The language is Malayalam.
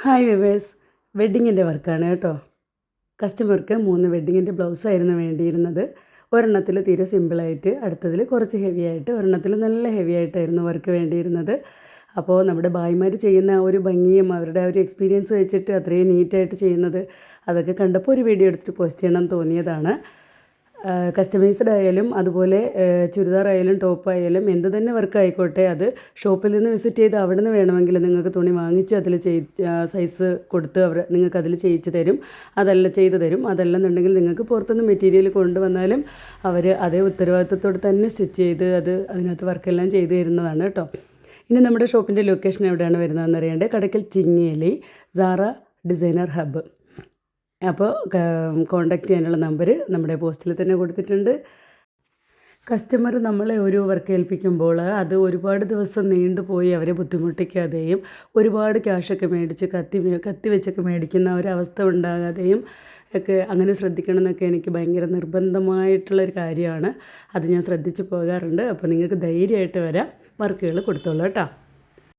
ഹായ് വിവേഴ്സ്, വെഡ്ഡിങ്ങിൻ്റെ വർക്കാണ് കേട്ടോ. കസ്റ്റമർക്ക് 3 വെഡ്ഡിങ്ങിൻ്റെ ബ്ലൗസായിരുന്നു വേണ്ടിയിരുന്നത്. ഒരെണ്ണത്തിൽ തീരെ സിമ്പിളായിട്ട്, അടുത്തതിൽ കുറച്ച് ഹെവി ആയിട്ട്, ഒരെണ്ണത്തിൽ നല്ല ഹെവി ആയിട്ടായിരുന്നു വർക്ക് വേണ്ടിയിരുന്നത്. അപ്പോൾ നമ്മുടെ ഭായിമാർ ചെയ്യുന്ന ആ ഒരു ഭംഗിയും അവരുടെ ആ ഒരു എക്സ്പീരിയൻസ് വെച്ചിട്ട് അത്രയും നീറ്റായിട്ട് ചെയ്യുന്നത് അതൊക്കെ കണ്ടപ്പോൾ ഒരു വീഡിയോ എടുത്തിട്ട് പോസ്റ്റ് ചെയ്യണം തോന്നിയതാണ്. കസ്റ്റമൈസ്ഡ് ആയാലും അതുപോലെ ചുരിദാറായാലും ടോപ്പായാലും എന്ത് തന്നെ വർക്ക് ആയിക്കോട്ടെ, അത് ഷോപ്പിൽ നിന്ന് വിസിറ്റ് ചെയ്ത് അവിടെ നിന്ന് വേണമെങ്കിൽ നിങ്ങൾക്ക് തുണി വാങ്ങിച്ച് അതിൽ സൈസ് കൊടുത്ത് നിങ്ങൾക്ക് അതിൽ ചെയ്യിച്ച് തരും, ചെയ്തു തരും. അതല്ലെന്നുണ്ടെങ്കിൽ നിങ്ങൾക്ക് പുറത്തുനിന്ന് മെറ്റീരിയൽ കൊണ്ടുവന്നാലും അവർ അതേ ഉത്തരവാദിത്തത്തോടെ തന്നെ സ്റ്റിച്ച് ചെയ്ത് അതിനകത്ത് വർക്കെല്ലാം ചെയ്തു തരുന്നതാണ് കേട്ടോ. ഇനി നമ്മുടെ ഷോപ്പിൻ്റെ ലൊക്കേഷൻ എവിടെയാണ് വരുന്നതെന്ന് അറിയേണ്ടത്. Kadakkal Chingeli Zara designer hub. അപ്പോൾ കോൺടാക്റ്റ് ചെയ്യാനുള്ള നമ്പർ നമ്മുടെ പോസ്റ്റിൽ തന്നെ കൊടുത്തിട്ടുണ്ട്. കസ്റ്റമർ നമ്മളെ ഒരു വർക്ക് ഏൽപ്പിക്കുമ്പോൾ അത് ഒരുപാട് ദിവസം നീണ്ടുപോയി അവരെ ബുദ്ധിമുട്ടിക്കാതെയും ഒരുപാട് ക്യാഷൊക്കെ മേടിച്ച് കത്തി വെച്ചൊക്കെ മേടിക്കുന്ന ഒരവസ്ഥ ഉണ്ടാകാതെയും ഒക്കെ അങ്ങനെ ശ്രദ്ധിക്കണം എന്നൊക്കെ എനിക്ക് ഭയങ്കര നിർബന്ധമായിട്ടുള്ളൊരു കാര്യമാണ്. അത് ഞാൻ ശ്രദ്ധിച്ച് പോകാറുണ്ട്. അപ്പോൾ നിങ്ങൾക്ക് ധൈര്യമായിട്ട് വരാം, വർക്കുകൾ കൊടുത്തോളൂ കേട്ടോ.